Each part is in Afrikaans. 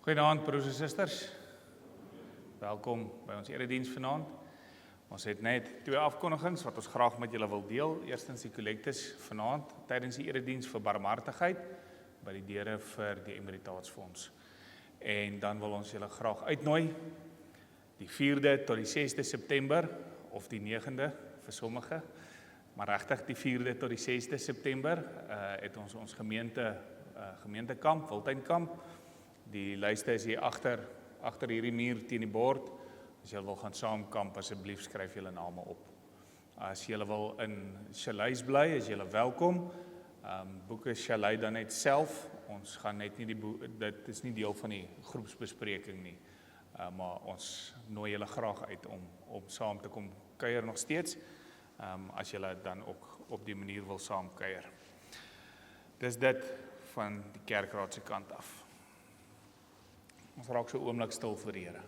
Goeienaand broers en susters. Welkom by ons erediens vanaand. Ons het net 2 afkondigings wat ons graag met julle wil deel. Eerstens die kollektes vanaand tydens die erediens vir barmhartigheid by die deure vir die Emeritaatsfonds. En dan wil ons julle graag uitnooi die 4de tot die 6de September of die 9de vir sommige, maar regtig die 4de tot die 6de September het ons gemeentekamp, Wildtuinkamp. Die lyste is hier agter hierdie muur teen die bord. As julle wil gaan saamkamp, asseblief skryf julle name op. As julle wil in chalets bly, is julle welkom. Boek 'n chalet dan net self. Ons gaan net nie dit is nie deel van die groepsbespreking nie. Maar ons nooi julle graag uit om saam te kom kuier nog steeds. As julle dan ook op die manier wil saam kuier. Dis dit van die kerkraad se kant af. Ons raak so 'n oomblik stil vir die Here.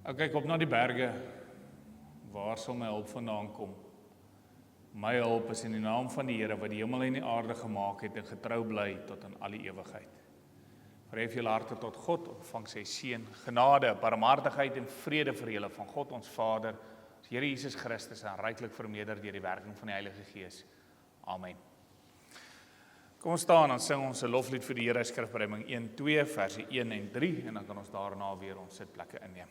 Ek kyk op na die berge. Waar sal my hulp vandaan kom? My hulp is in die naam van die Here wat die hemel en die aarde gemaak het en getrou bly tot in alle ewigheid. Verhef julle harte tot God, ontvang sy seën, genade, barmhartigheid en vrede vir julle van God ons Vader, ons Here Jesus Christus en ryklik vermeerder deur die werking van die Heilige Gees. Amen. Kom ons staan en sing ons 'n loflied vir die Here, Skrifbediening 1:2 verse 1 en 3 en dan kan ons daarna weer ons sitplekke inneem.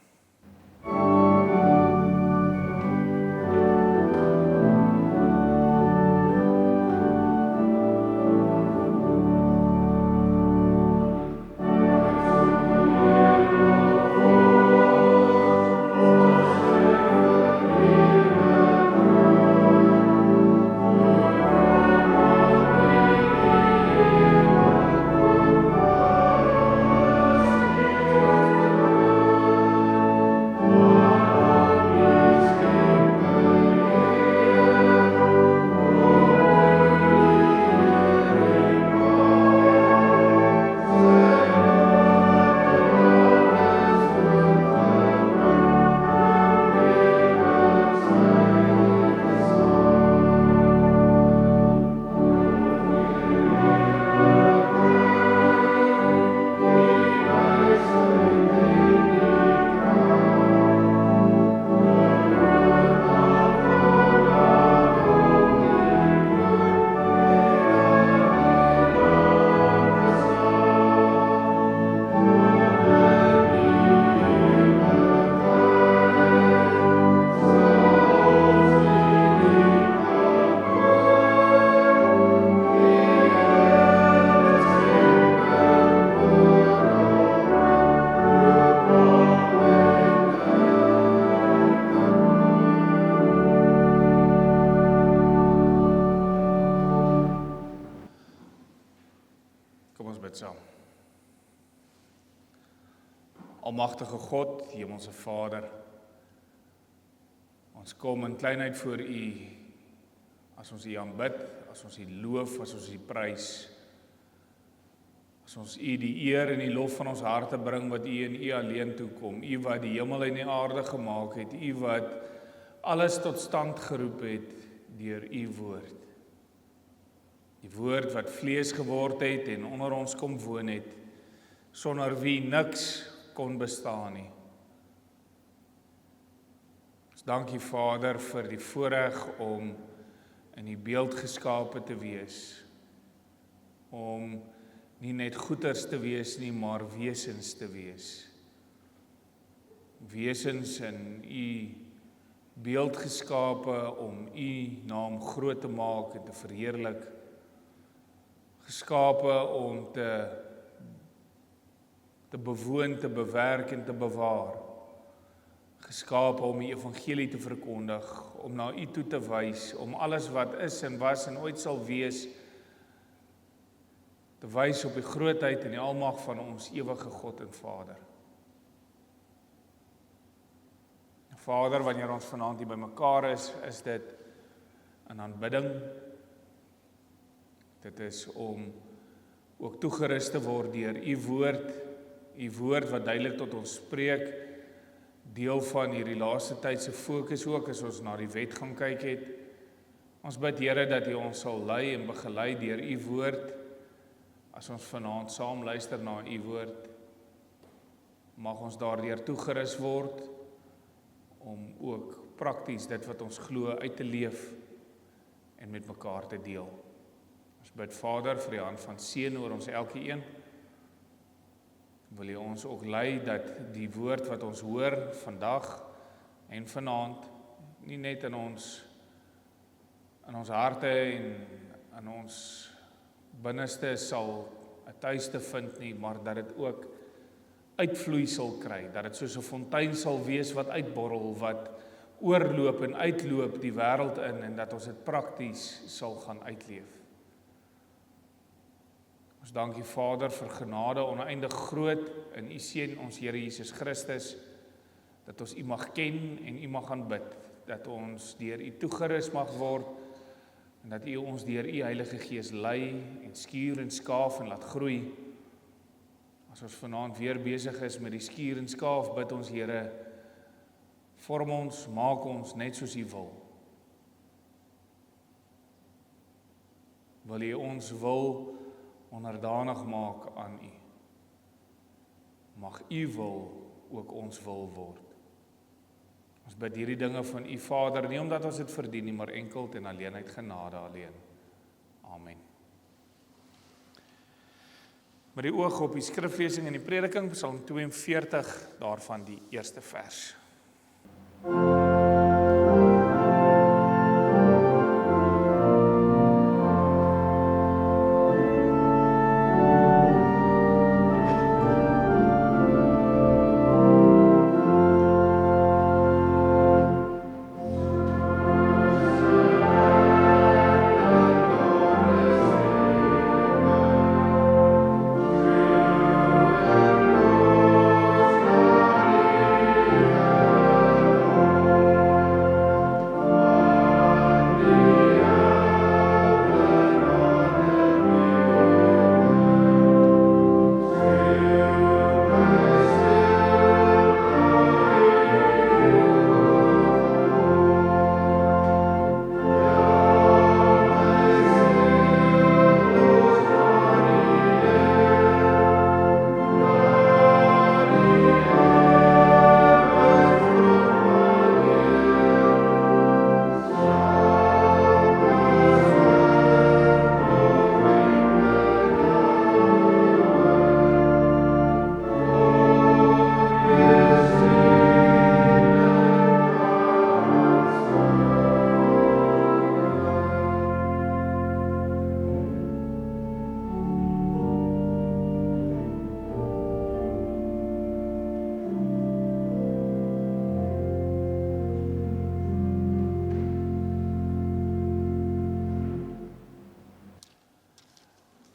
Almagtige God, Hemelse Vader, ons kom in kleinheid voor U, as ons U aanbid, as ons U loof, as ons U prys, as ons U die eer en die lof van ons harte bring wat U en U alleen toekom, U wat die hemel en die aarde gemaak het, U wat alles tot stand geroep het deur U woord. Die woord wat vlees geword het en onder ons kom woon het, sonder wie niks kon bestaan nie. Ons dank U Vader vir die voorreg om in U beeld geskape te wees, om nie net goeders te wees nie, maar wesens te wees. Wesens in U beeld geskape om U naam groot te maak en te verheerlik, geskape om te bewoon, te bewerk en te bewaar. Geskape om die evangelie te verkondig, om na U toe te wys, om alles wat is en was en ooit sal wees, te wys op die grootheid en die almag van ons ewige God en Vader. Vader, wanneer ons vanaand hier bymekaar is dit in aanbidding. Dit is om ook toegerus te word deur U woord wat duidelik tot ons spreek, deel van hierdie laaste tyd se fokus ook as ons na die wet gaan kyk het. Ons bid Here dat U ons sal lei en begelei deur U woord. As ons vanaand saam luister na U woord, mag ons daardeur toegerus word om ook prakties dit wat ons glo uit te leef en met mekaar te deel. Ons bid Vader vir die hand van seën oor ons elkeen. Wil U ons ook lei dat die woord wat ons hoor vandag en vanaand nie net in ons harte en in ons binneste sal 'n tuiste vind nie, maar dat dit ook uitvloei sal kry, dat dit soos 'n fontein sal wees wat uitborrel, wat oorloop en uitloop die wêreld in en dat ons dit prakties sal gaan uitleef. Ons dank U Vader vir genade oneindig groot in U Seun ons Here Jesus Christus, dat ons U mag ken en U mag aanbid, dat ons deur U toegerus mag word en dat U ons deur U Heilige Gees lei en skuur en skaaf en laat groei. As ons vanaand weer besig is met die skuur en skaaf, bid ons Here, vorm ons, maak ons net soos U wil. Wil U ons wil onderdanig maak aan U. Mag U wil ook ons wil word. Ons bid hierdie dinge van U Vader, nie omdat ons dit verdien nie, maar enkel en alleen uit genade alleen. Amen. Met die oog op die skriflesing en die prediking, Psalm 42, daarvan die eerste vers.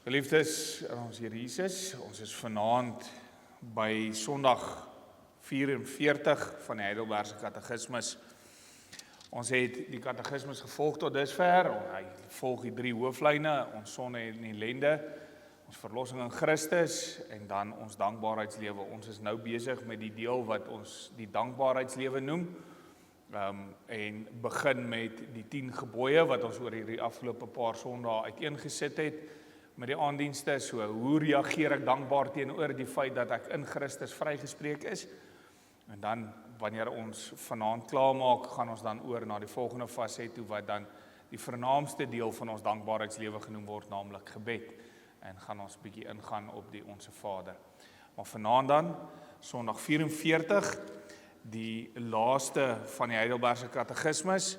Geliefdes in ons Here Jesus, ons is vanaand by Sondag 44 van die Heidelbergse Katekismus. Ons het die katekismus gevolg tot dusver. Hy volg die 3 hooflyne, ons sonde en ellende, ons verlossing in Christus en dan ons dankbaarheidslewe. Ons is nou besig met die deel wat ons die dankbaarheidslewe noem. En begin met die 10 gebooie wat ons oor hierdie afgelope paar sondae uiteengesit het met die aandienste. So, hoe reageer ek dankbaar teenoor die feit dat ek in Christus vrygespreek is? En dan, wanneer ons vanaand klaarmaak, gaan ons dan oor na die volgende fase toe, wat dan die vernaamste deel van ons dankbaarheidslewe genoem word, naamlik gebed. En gaan ons bietjie ingaan op die Onse Vader. Maar vanaand dan, Sondag 44, die laaste van die Heidelbergse Katekismus,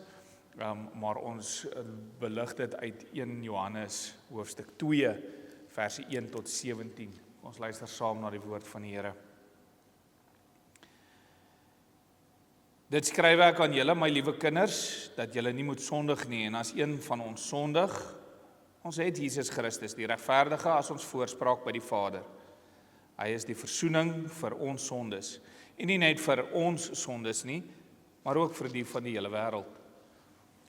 maar ons belig dit uit 1 Johannes hoofstuk 2, verse 1 tot 17. Ons luister saam na die woord van die Here. Dit skryf ek aan julle, my liewe kinders, dat julle nie moet sondig nie, en as een van ons sondig, ons het Jesus Christus, die regverdige, as ons voorspraak by die Vader. Hy is die versoening vir ons sondes, en nie net vir ons sondes nie, maar ook vir die van die hele wêreld.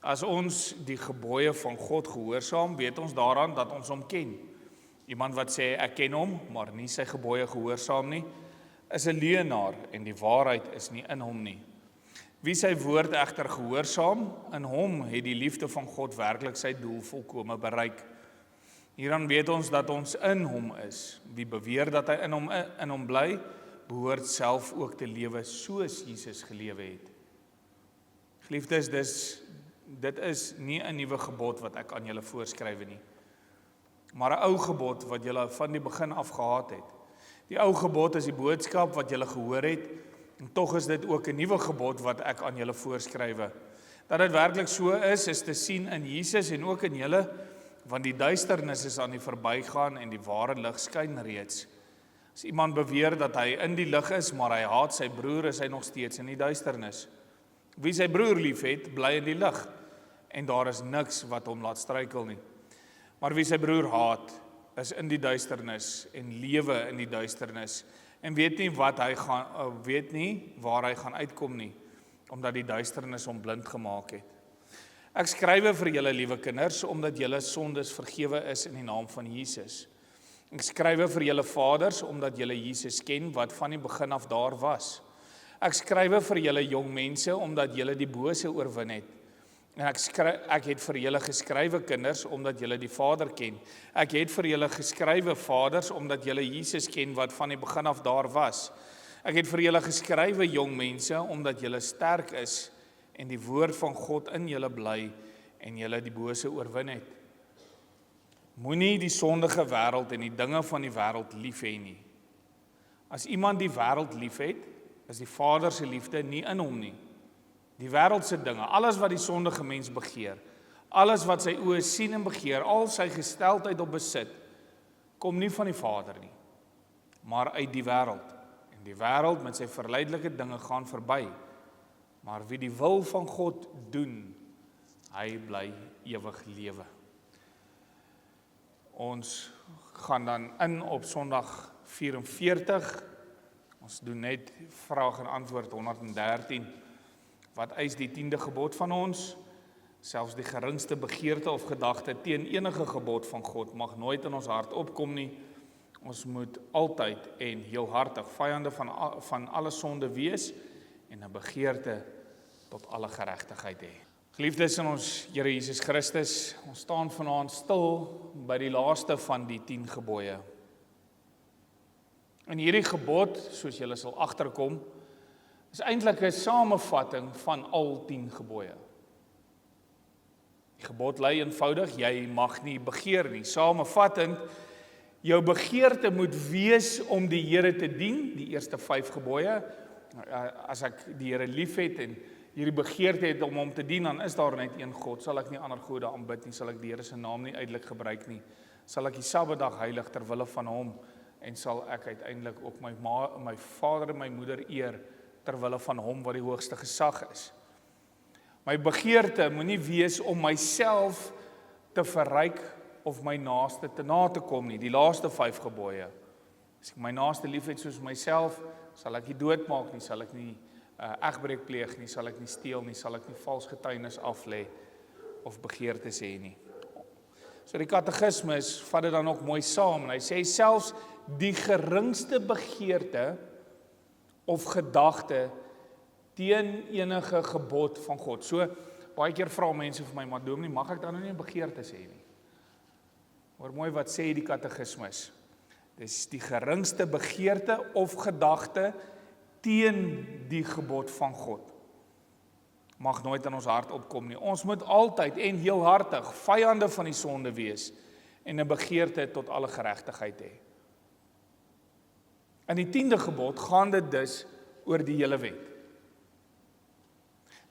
As ons die gebooie van God gehoorsaam, weet ons daaraan dat ons hom ken. Iemand wat sê, ek ken hom, maar nie sy gebooie gehoorsaam nie, is 'n leienaar en die waarheid is nie in hom nie. Wie sy woord egter gehoorsaam, in hom het die liefde van God werklik sy doel volkome bereik. Hieraan weet ons dat ons in hom is. Wie beweer dat hy in hom bly, behoort self ook te lewe soos Jesus gelewe het. Geliefdes, dit is nie 'n nuwe gebod wat ek aan julle voorskryf nie, maar 'n ou gebod wat julle van die begin af gehad het. Die ou gebod is die boodskap wat julle gehoor het, en tog is dit ook 'n nuwe gebod wat ek aan julle voorskryf. Dat dit werklik so is te sien in Jesus en ook in julle, want die duisternis is aan die verbygaan en die ware lig skyn reeds. As iemand beweer dat hy in die lig is, maar hy haat sy broer, is hy nog steeds in die duisternis. Wie sy broer liefhet, bly in die lig, en daar is niks wat hom laat struikel nie. Maar wie sy broer haat, is in die duisternis en lewe in die duisternis, en weet nie waar hy gaan uitkom nie, omdat die duisternis hom blind gemaak het. Ek skrywe vir julle, liewe kinders, omdat julle sondes vergewe is in die naam van Jesus. Ek skrywe vir julle vaders, omdat julle Jesus ken, wat van die begin af daar was. Ek skrywe vir julle jong mense, omdat julle die bose oorwin het. En ek het vir julle geskrywe, kinders, omdat julle die Vader ken. Ek het vir julle geskrywe, vaders, omdat julle Jesus ken, wat van die begin af daar was. Ek het vir julle geskrywe, jong mense, omdat julle sterk is, en die woord van God in julle bly, en julle die bose oorwin het. Moenie die sondige wêreld en die dinge van die wêreld lief hê nie. As iemand die wêreld lief het, is die Vader se liefde nie in hom nie. Die wêreldse dinge, alles wat die sondige mens begeer, alles wat sy oë sien en begeer, al sy gesteldheid op besit, kom nie van die Vader nie, maar uit die wêreld. En die wêreld met sy verleidelike dinge gaan verby. Maar wie die wil van God doen, hy bly ewig lewe. Ons gaan dan in op Sondag 44. Ons doen net vraag en antwoord 113. Wat eis die 10de gebod van ons? Selfs die geringste begeerte of gedagte teen enige gebod van God mag nooit in ons hart opkom nie. Ons moet altyd en heel hartig vyande van alle sonde wees en 'n begeerte tot alle geregtigheid hê. Geliefdes in ons Here Jesus Christus, ons staan vanaand stil by die laaste van die 10 gebooie. En hierdie gebod, soos julle sal agterkom, is eintlik 'n samevatting van al 10 gebooie. Die gebod lui eenvoudig, jy mag nie begeer nie. Samevattend, jou begeerte moet wees om die Here te dien, die eerste 5 gebooie. As ek die Here liefhet en hierdie begeerte het om hom te dien, dan is daar net een God. Sal ek nie ander gode aanbid nie, sal ek die Here se naam nie uitelik gebruik nie. Sal ek die Sabbatdag heilig ter wille van hom, en sal ek uiteindelik ook my vader en my moeder eer ter wille van hom wat die hoogste gesag is. My begeerte moenie wees om myself te verryk of my naaste te na te kom nie, die laaste 5 gebooie. As ek my naaste liefhet soos myself, sal ek nie doodmaak nie, sal ek nie egbreek pleeg nie, sal ek nie steel nie, sal ek nie vals getuienis aflê of begeertes hê nie. So die katekismes vat dit dan ook mooi saam, en hy sê selfs die geringste begeerte of gedagte teen enige gebod van God. So, baie keer vra mense vir my, maar dominee, mag ek dan nou nie begeertes hê nie? Hoor mooi wat sê die katekismes. Dis die geringste begeerte of gedagte teen die gebod van God. Mag nooit in ons hart opkom nie. Ons moet altyd en heel hartig vyande van die sonde wees en 'n begeerte tot alle geregtigheid hê. In die 10de gebod gaan dit dus oor die hele wet.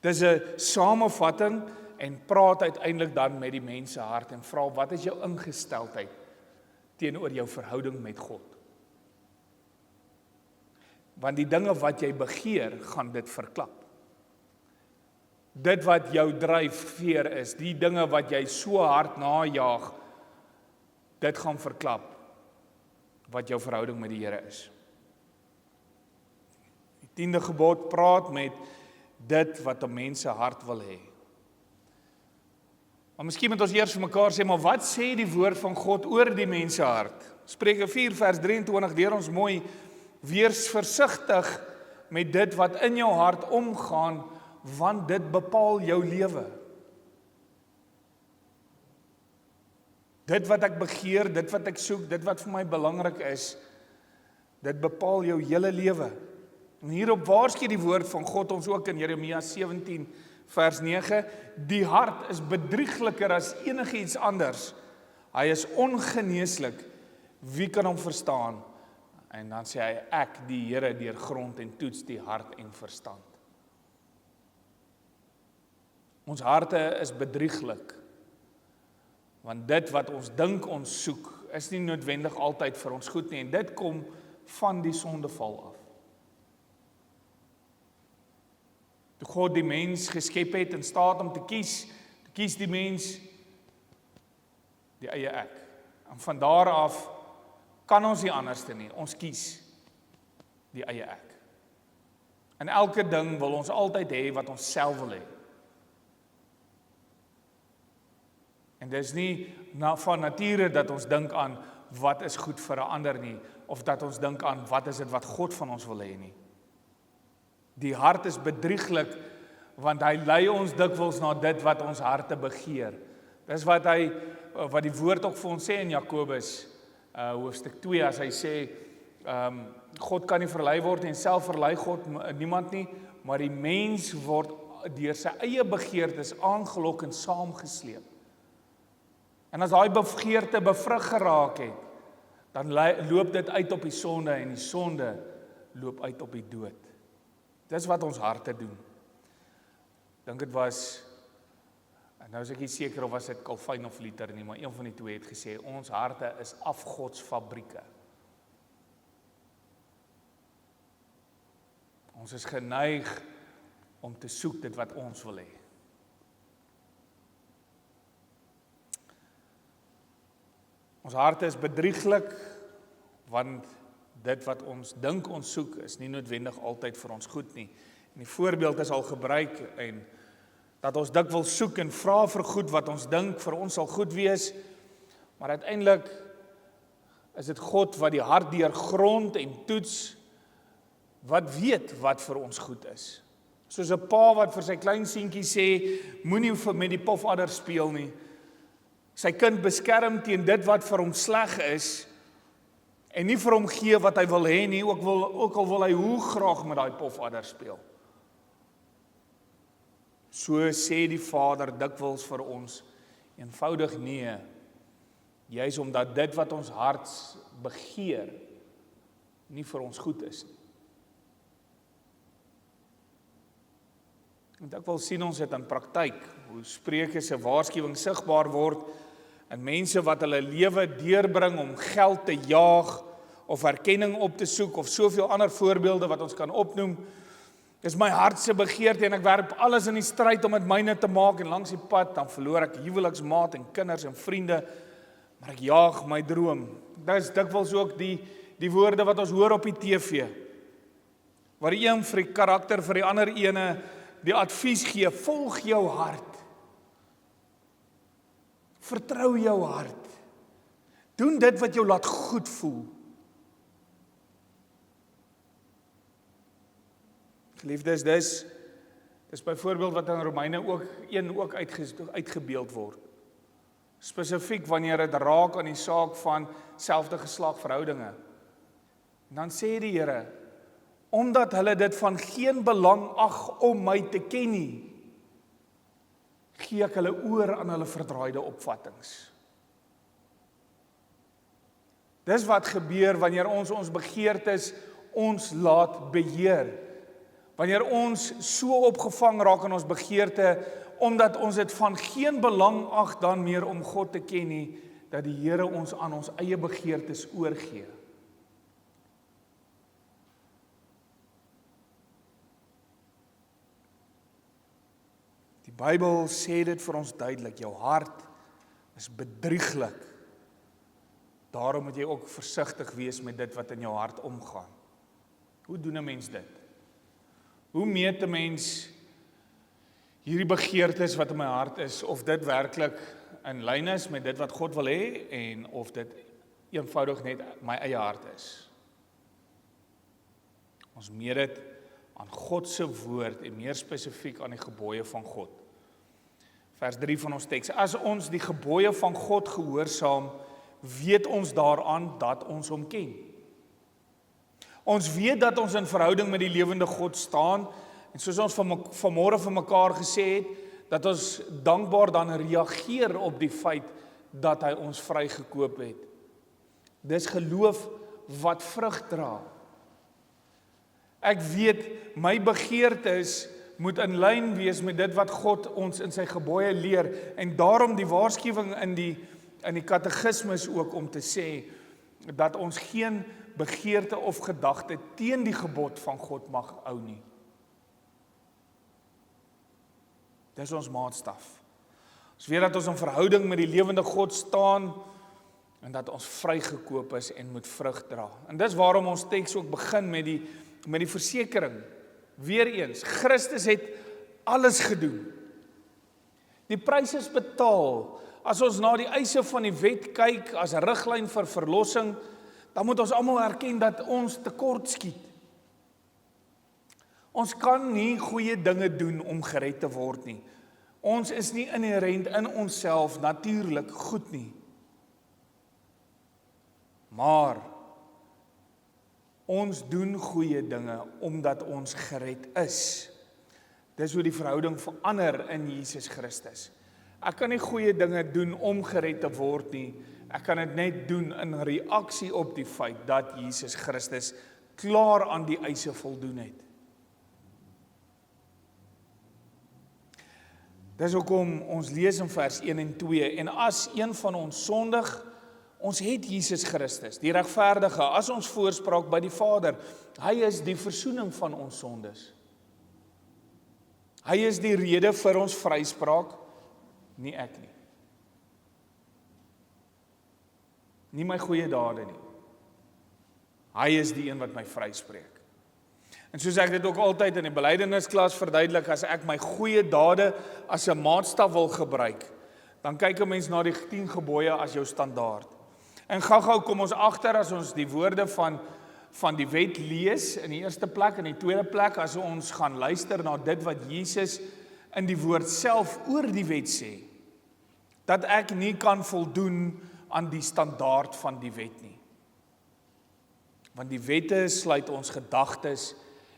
Dis 'n samevatting en praat uiteindelik dan met die mens se hart en vra, wat is jou ingesteldheid teenoor jou verhouding met God? Want die dinge wat jy begeer, gaan dit verklap. Dit wat jou dryfveer is, die dinge wat jy so hard najaag, dit gaan verklap wat jou verhouding met die Here is. Die 10de gebod praat met dit wat 'n mens se hart wil hê. Maar miskien moet ons eers vir mekaar sê, maar wat sê die woord van God oor die mens se hart? Spreuke 4 vers 23 leer ons mooi wees versigtig met dit wat in jou hart omgaan, want dit bepaal jou lewe. Dit wat ek begeer, dit wat ek soek, dit wat vir my belangrik is, dit bepaal jou hele lewe. En hierop waarsku die woord van God ons ook in Jeremia 17 vers 9, die hart is bedriegliker as enigiets anders. Hy is ongeneeslik, wie kan hom verstaan? En dan sê hy, ek die Here deurgrond en toets die hart en verstand. Ons harte is bedrieglik, want dit wat ons dink ons soek, is nie noodwendig altyd vir ons goed nie, en dit kom van die sondeval af. Toe God die mens geskep het in staat om te kies die mens die eie ek. En van daar af kan ons nie anderste nie, ons kies die eie ek. En elke ding wil ons altyd hê wat ons self wil hê. En dis nie van nature dat ons dink aan wat is goed vir 'n ander nie, of dat ons dink aan wat is dit wat God van ons wil hê nie. Die hart is bedrieglik, want hy lei ons dikwels na dit wat ons harte begeer. Dis wat die woord ook vir ons sê in Jakobus, hoofstuk 2, as hy sê, God kan nie verlei word en self verlei God niemand nie, maar die mens word deur sy eie begeertes aangelok en saamgesleep. En as daai begeerte bevrug geraak het, dan loop dit uit op die sonde en die sonde loop uit op die dood. Dis wat ons harte doen. Dink dit was, en nou is ek nie seker of was dit Calvin of Luther nie, maar een van die twee het gesê, ons harte is afgodsfabrieke. Ons is geneig om te soek dit wat ons wil hê. Ons harte is bedrieglik, want dit wat ons dink ons soek, is nie noodwendig altyd vir ons goed nie. En die voorbeeld is al gebruik, en dat ons dikwels soek en vra vir goed wat ons dink vir ons sal goed wees, maar uiteindelik is dit God wat die hart deurgrond en toets, wat weet wat vir ons goed is. Soos 'n pa wat vir sy klein seentjie sê, moenie met die pofadder speel nie. Sy kind beskerm teen dit wat vir hom sleg is, en nie vir hom gee wat hy wil hê nie, ook al wil hy hoe graag met daai pofadder speel. So sê die Vader dikwels vir ons, eenvoudig nee, juis omdat dit wat ons hart begeer, nie vir ons goed is nie. En dikwels sien ons dit in praktyk, hoe Spreuke se waarskuwing sigbaar word, en mense wat hulle lewe deurbring om geld te jaag, of erkenning op te soek, of soveel ander voorbeelde wat ons kan opnoem. Dis my hartse begeerte, en ek werp alles in die stryd om dit myne te maak, en langs die pad, dan verloor ek huweliksmaat en kinders en vriende, maar ek jaag my droom. Dit is dikwels ook die woorde wat ons hoor op die TV, waar die een vir die karakter vir die ander ene die advies gee, volg jou hart. Vertrou jou hart. Doen dit wat jou laat goed voel. Geliefdes, dis byvoorbeeld wat in Romeine ook uitgebeeld word. Spesifiek wanneer dit raak aan die saak van selfde geslag verhoudinge. En dan sê die Here, omdat hulle dit van geen belang ag om my te ken nie, gee ek hulle oor aan hulle verdraaide opvattings. Dis wat gebeur wanneer ons begeertes ons laat beheer. Wanneer ons so opgevang raak in ons begeerte, omdat ons dit van geen belang ag dan meer om God te ken nie, dat die Here ons aan ons eie begeertes oorgee. Die Bybel sê dit vir ons duidelik, jou hart is bedrieglik. Daarom moet jy ook versigtig wees met dit wat in jou hart omgaan. Hoe doen 'n mens dit? Hoe meet 'n mens hierdie begeertes wat in my hart is, of dit werklik in lyn is met dit wat God wil hê, en of dit eenvoudig net my eie hart is? Ons meet dit aan God se woord en meer spesifiek aan die gebooie van God. Vers 3 van ons teks: as ons die gebooie van God gehoorsaam, weet ons daaraan dat ons hom ken. Ons weet dat ons in verhouding met die lewende God staan, en soos ons vanmôre vir mekaar gesê het, dat ons dankbaar dan reageer op die feit dat hy ons vrygekoop het. Dis geloof wat vrug dra. Ek weet, my begeertes moet in lyn wees met dit wat God ons in sy gebooie leer, en daarom die waarskuwing in die katekismes ook om te sê, dat ons geen begeerte of gedagte teen die gebod van God mag hou nie. Dis ons maatstaf. Ons weet dat ons in verhouding met die lewende God staan, en dat ons vrygekoop is en moet vrug dra. En dis waarom ons teks ook begin met die versekering. Weereens, Christus het alles gedoen. Die prys is betaal. As ons na die eise van die wet kyk as 'n riglyn vir verlossing, dan moet ons almal erken dat ons tekort skiet. Ons kan nie goeie dinge doen om gered te word nie. Ons is nie inherënt in onsself natuurlik goed nie. Maar ons doen goeie dinge omdat ons gered is. Dis hoe die verhouding verander in Jesus Christus. Ek kan nie goeie dinge doen om gered te word nie. Ek kan dit net doen in reaksie op die feit dat Jesus Christus klaar aan die eise voldoen het. Dis hoekom ons lees in vers 1 en 2, en as een van ons sondig, ons het Jesus Christus, die regverdige, as ons voorspraak by die Vader. Hy is die versoening van ons sondes. Hy is die rede vir ons vryspraak, nie ek nie. Nie my goeie dade nie. Hy is die een wat my vryspreek. En soos ek dit ook altyd in die belydennisklas verduidelik, as ek my goeie dade as 'n maatstaf wil gebruik, dan kyk 'n mens na die 10 gebooie as jou standaard. En gou-gou kom ons agter as ons die woorde van die wet lees in die eerste plek, in die tweede plek as ons gaan luister na dit wat Jesus in die woord self oor die wet sê, dat ek nie kan voldoen aan die standaard van die wet nie. Want die wette sluit ons gedagtes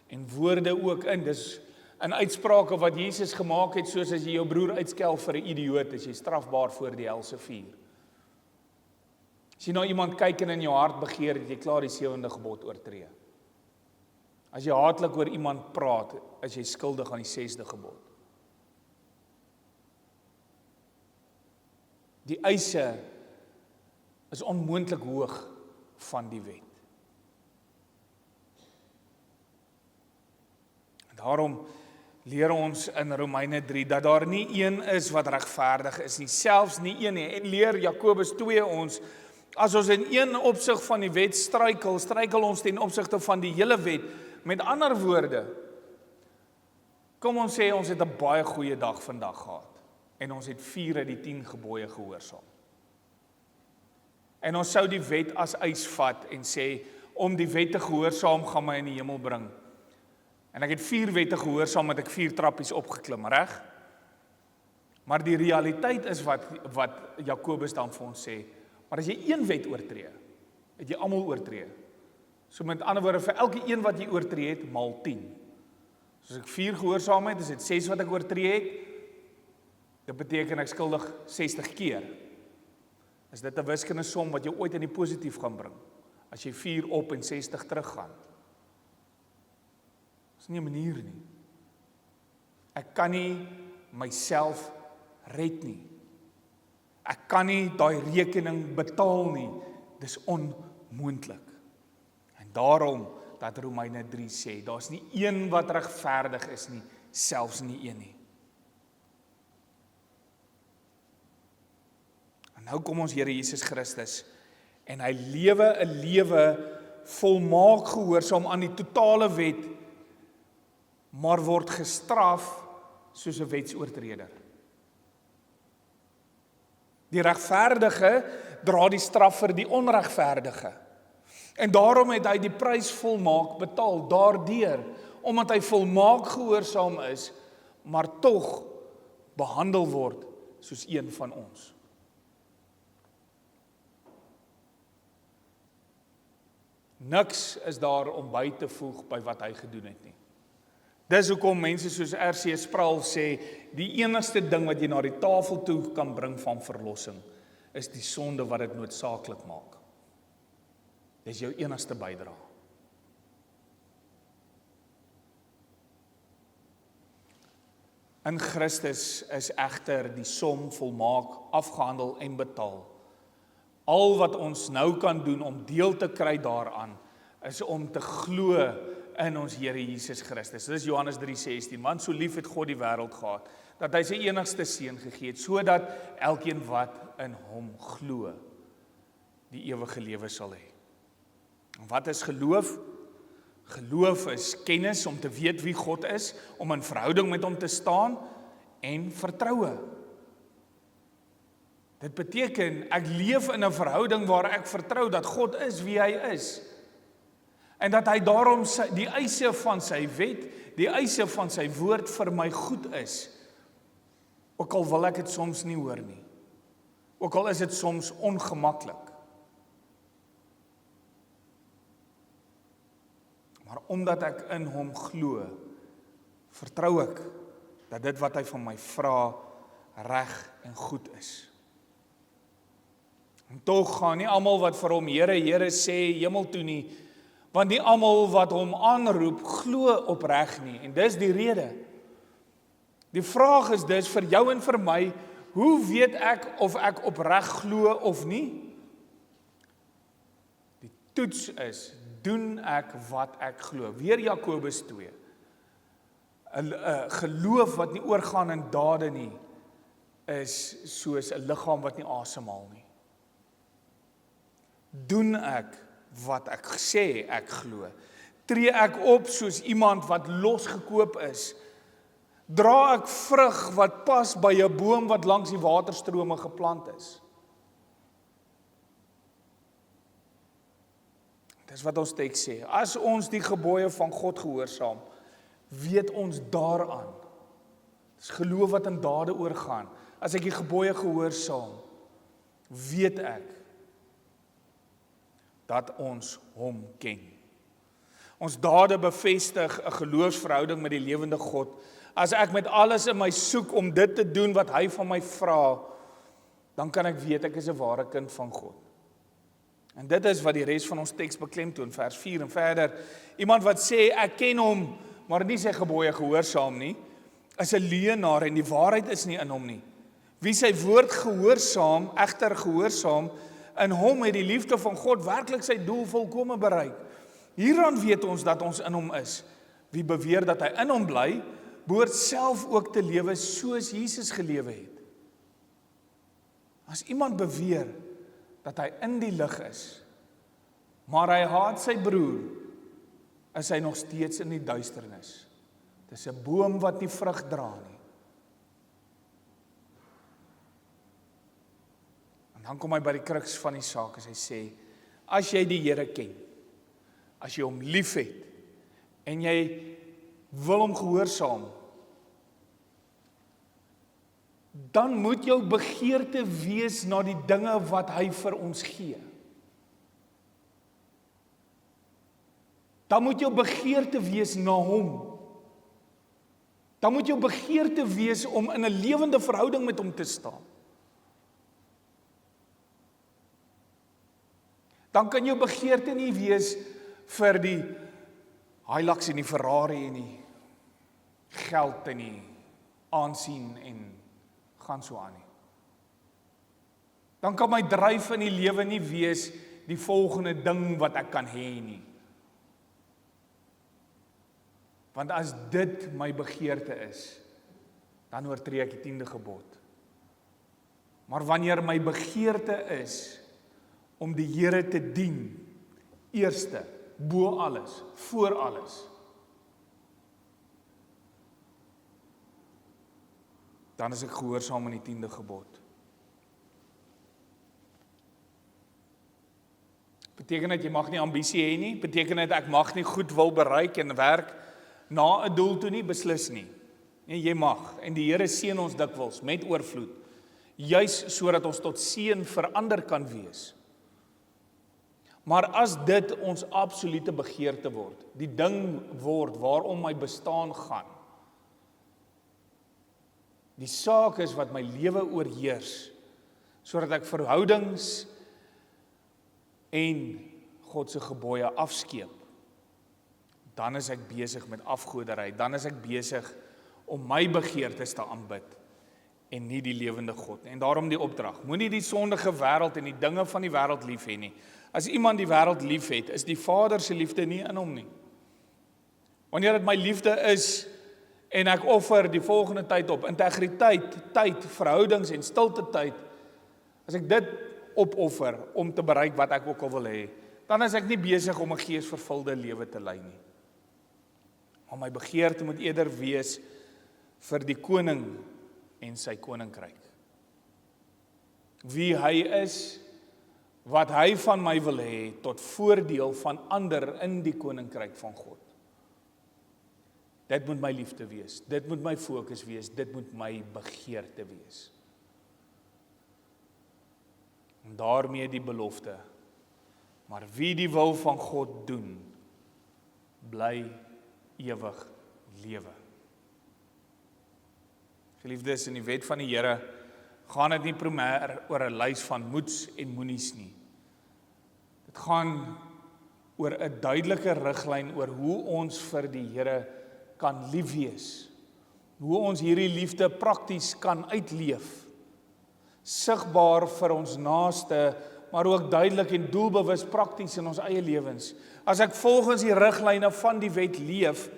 en woorde ook in. Dis in uitsprake wat Jesus gemaak het, soos as jy jou broer uitskel vir 'n idioot, is jy strafbaar voor die helse vuur. As jy na iemand kyk en in jou hart begeer, het jy klaar die 7de gebod oortree. As jy haatlik oor iemand praat, is jy skuldig aan die 6de gebod. Die eise is onmoontlik hoog van die wet. En daarom leer ons in Romeine 3 dat daar nie een is wat regverdig is nie, selfs nie een nie. En leer Jakobus 2 ons, as ons in een opsig van die wet struikel ons ten opsigte van die hele wet. Met ander woorde, kom ons sê ons het 'n baie goeie dag vandag gehad, en ons het 4 uit die 10 gebooie gehoorsaam. En ons sou die wet as eis vat en sê, om die wet te gehoorsaam gaan my in die hemel bring. En ek het 4 wette gehoorsaam, met ek 4 trappies opgeklim, reg? Maar die realiteit is wat Jakobus dan vir ons sê, maar as jy 1 wet oortree, het jy almal oortree. So met ander woorde, vir elke een wat jy oortree het, maal 10. So as ek 4 gehoorsaam het, is dit 6 wat ek oortree het. Dit beteken ek skuldig 60 keer. Is dit 'n wiskundige som wat jy ooit in die positief gaan bring, as jy 4 op en 60 teruggaan? Dis nie 'n manier nie. Ek kan nie myself red nie. Ek kan nie daai rekening betaal nie. Dis onmoontlik. En daarom dat Romeine 3 sê, daar's nie een wat regverdig is nie, selfs nie een nie. En nou kom ons Here Jesus Christus, en hy lewe 'n lewe volmaak gehoorsaam aan die totale wet, maar word gestraf soos 'n wetsoortreder. Die regverdige dra die straf vir die onregverdige. En daarom het hy die prys volmaak betaal, daardeur, omdat hy volmaak gehoorsaam is, maar tog behandel word soos een van ons. Niks is daar om by te voeg by wat hy gedoen het nie. Dis hoekom mense soos R.C. Sproul sê, die enigste ding wat jy na die tafel toe kan bring van verlossing, is die sonde wat dit noodsaaklik maak. Dis jou enigste bydrae. In Christus is egter die som volmaak afgehandel en betaal. Al wat ons nou kan doen om deel te kry daaraan, is om te glo in ons Here Jesus Christus. Dis Johannes 3:16. Want so lief het God die wêreld gehad, dat hy sy enigste seun gegee het, sodat elkeen wat in hom glo, die ewige lewe sal hê. Wat is geloof? Geloof is kennis om te weet wie God is, om in verhouding met hom te staan, en vertroue. Dit beteken, ek leef in 'n verhouding waar ek vertrou dat God is wie hy is. En dat hy daarom die eise van sy wet, die eise van sy woord vir my goed is. Ook al wil ek dit soms nie hoor nie. Ook al is dit soms ongemaklik. Maar omdat ek in hom glo, vertrou ek dat dit wat hy van my vra reg en goed is. En tog gaan nie almal wat vir hom Here, Here sê hemel toe nie, want nie almal wat hom aanroep glo opreg nie. En dis die rede. Die vraag is dus vir jou en vir my, hoe weet ek of ek opreg glo of nie? Die toets is, doen ek wat ek glo? Weer Jakobus 2. 'n geloof wat nie oorgaan in dade nie, is soos 'n liggaam wat nie asemhaal nie. Doen ek wat ek sê ek glo? Tree ek op soos iemand wat losgekoop is? Dra ek vrug wat pas by 'n boom wat langs die waterstrome geplant is? Dis wat ons teks sê. As ons die gebooie van God gehoorsaam, weet ons daaraan. Dis geloof wat in dade oorgaan. As ek die gebooie gehoorsaam, weet ek dat ons hom ken. Ons dade bevestig 'n geloofsverhouding met die lewende God. As ek met alles in my soek om dit te doen wat hy van my vra, dan kan ek weet ek is 'n ware kind van God. En dit is wat die res van ons teks beklemtoon, vers 4 en verder. Iemand wat sê ek ken hom, maar nie sy gebooie gehoorsaam nie, is 'n leienaar en die waarheid is nie in hom nie. Wie sy woord gehoorsaam, egter gehoorsaam, in hom het die liefde van God werklik sy doel volkome bereik. Hieraan weet ons dat ons in hom is. Wie beweer dat hy in hom bly, behoort self ook te lewe soos Jesus gelewe het. As iemand beweer dat hy in die lig is, maar hy haat sy broer, is hy nog steeds in die duisternis. Dis 'n boom wat nie vrug dra nie. En dan kom hy by die kruks van die saak, as hy sê, as jy die Here ken, as jy hom liefhet, en jy wil hom gehoorsaam, dan moet jou begeerte wees na die dinge wat hy vir ons gee. Dan moet jou begeerte wees na hom. Dan moet jou begeerte wees om in 'n lewende verhouding met hom te staan. Dan kan jou begeerte nie wees vir die Hilux en die Ferrari en die geld en die aansien en gaan so aan nie. Dan kan my dryf in die lewe nie wees die volgende ding wat ek kan hê nie. Want as dit my begeerte is, dan oortree ek die 10de gebod. Maar wanneer my begeerte is om die Here te dien, eerste, bo alles, voor alles, dan is ek gehoorsaam aan die 10de gebod. Beteken dit jy mag nie ambisie hê nie? Beteken dit ek mag nie goed wil bereik en werk na 'n doel toe nie? Beslis nie. Nee, jy mag. En die Here seën ons dikwels met oorvloed, juis sodat ons tot seën vir ander kan wees. Maar as dit ons absolute begeerte word, die ding word waarom my bestaan gaan, die saak is wat my lewe oorheers, sodat ek verhoudings en God se gebooie afskeep, dan is ek besig met afgoderry, dan is ek besig om my begeertes te aanbid en nie die lewende God nie. En daarom die opdrag, moenie die sondige wêreld en die dinge van die wêreld lief hê nie. As iemand die wêreld lief het, is die Vader se liefde nie in hom nie. Wanneer dit my liefde is en ek offer die volgende tyd op, integriteit, tyd, verhoudings en stilte tyd, as ek dit opoffer om te bereik wat ek ook al wil hê, dan is ek nie besig om 'n geesvervulde lewe te lei nie. Maar my begeerte moet eerder wees vir die koning en sy koninkryk. Wie hy is, wat hy van my wil hê, tot voordeel van ander in die koninkryk van God. Dit moet my liefde wees, dit moet my fokus wees, dit moet my begeerte wees. En daarmee die belofte, maar wie die wil van God doen, bly ewig lewe. Geliefdes, in die wet van die Here gaan dit nie primêr oor 'n lys van moets en moenies nie. Dit gaan oor 'n duidelike riglyn oor hoe ons vir die Here kan lief wees. Hoe ons hierdie liefde prakties kan uitleef. Sigbaar vir ons naaste, maar ook duidelik en doelbewus prakties in ons eie lewens. As ek volgens die riglyne van die wet leef,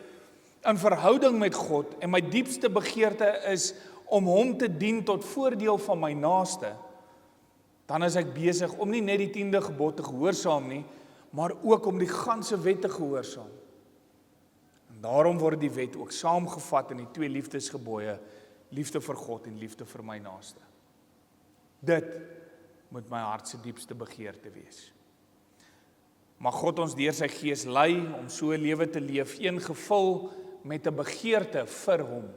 in verhouding met God, en my diepste begeerte is om hom te dien tot voordeel van my naaste, dan is ek besig om nie net die 10de gebod te gehoorsaam nie, maar ook om die ganse wet te gehoorsaam. En daarom word die wet ook saamgevat in die 2 liefdesgebooie, liefde vir God en liefde vir my naaste. Dit moet my hart se diepste begeerte wees. Mag God ons deur sy Gees lei om so 'n lewe te leef, een gevul met 'n begeerte vir hom.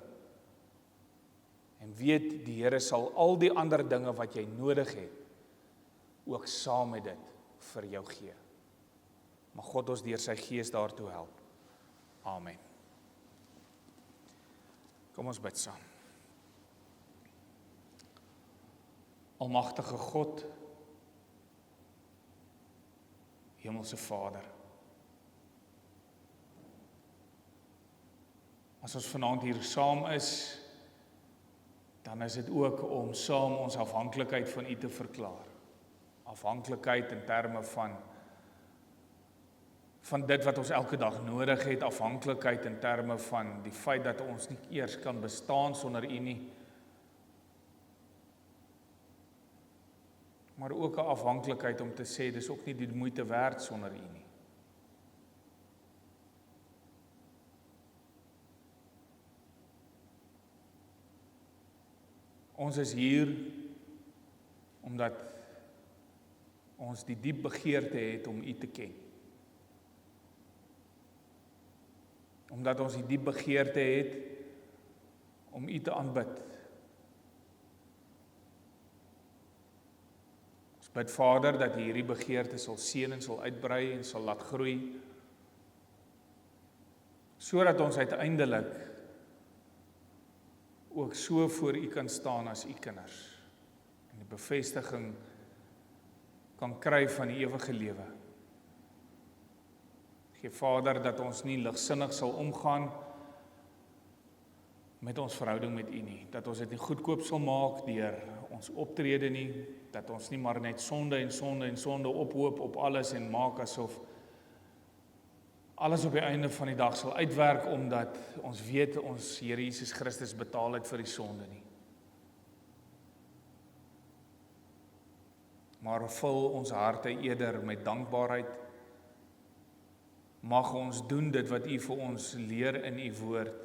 En weet, die Here sal al die ander dinge wat jy nodig het, ook saam met dit vir jou gee. Mag God ons deur sy Gees daartoe help. Amen. Kom ons bid saam. Almagtige God, Hemelse Vader, as ons vanaand hier saam is, dan is dit ook om saam ons afhanklikheid van U te verklaar. Afhanklikheid in terme van dit wat ons elke dag nodig het, afhanklikheid in terme van die feit dat ons nie eers kan bestaan sonder U nie, maar ook 'n afhanklikheid om te sê, dis ook nie die moeite werd sonder U nie. Ons is hier omdat ons die diep begeerte het om U te ken. Omdat ons die diep begeerte het om U te aanbid. Ons bid Vader dat U hierdie begeerte sal seën en sal uitbrei en sal laat groei, sodat ons uiteindelik ook so voor U kan staan as U kinders en die bevestiging kan kry van die ewige lewe. Gee Vader dat ons nie ligsinnig sal omgaan met ons verhouding met U nie, dat ons dit nie goedkoop sal maak deur ons optrede nie, dat ons nie maar net sonde en sonde en sonde ophoop op alles en maak asof alles op die einde van die dag sal uitwerk, omdat ons weet ons Here Jesus Christus betaal het vir die sonde nie. Maar vul ons harte eerder met dankbaarheid. Mag ons doen dit wat U vir ons leer in U woord.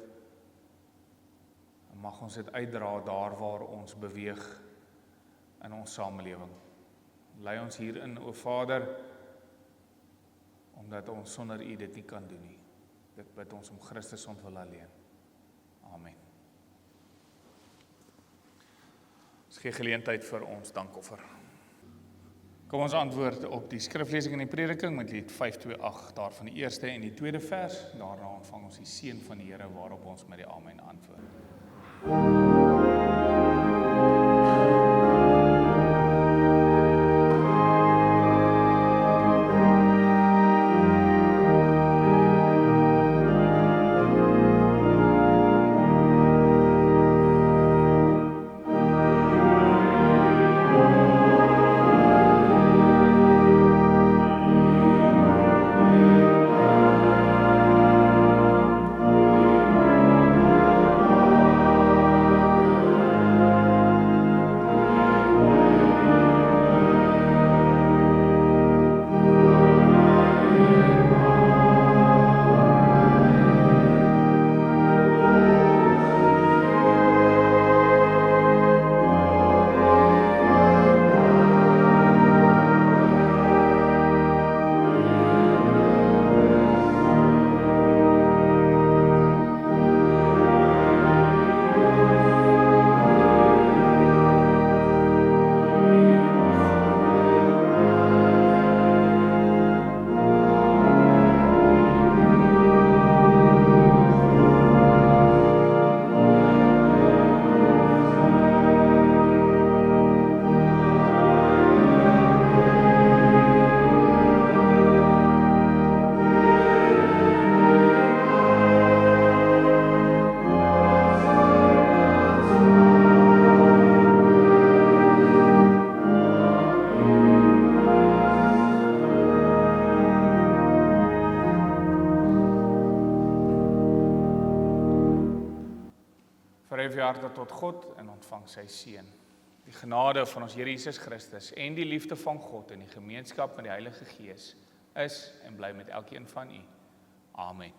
En mag ons dit uitdra daar waar ons beweeg in ons samelewing. Lei ons hierin, o Vader, omdat ons sonder U dit nie kan doen nie. Dit bid ons om Christus ontwil alleen. Amen. Ons gee geleentheid vir ons dankoffer. Kom ons antwoord op die skriflesing en die prediking met lied 528, daarvan die eerste en die tweede vers. Daarna ontvang ons die seën van die Here waarop ons met die amen antwoord. Verhef jou harte tot God en ontvang sy seën. Die genade van ons Here Jesus Christus en die liefde van God en die gemeenskap met die Heilige Gees is en bly met elkeen van u. Amen.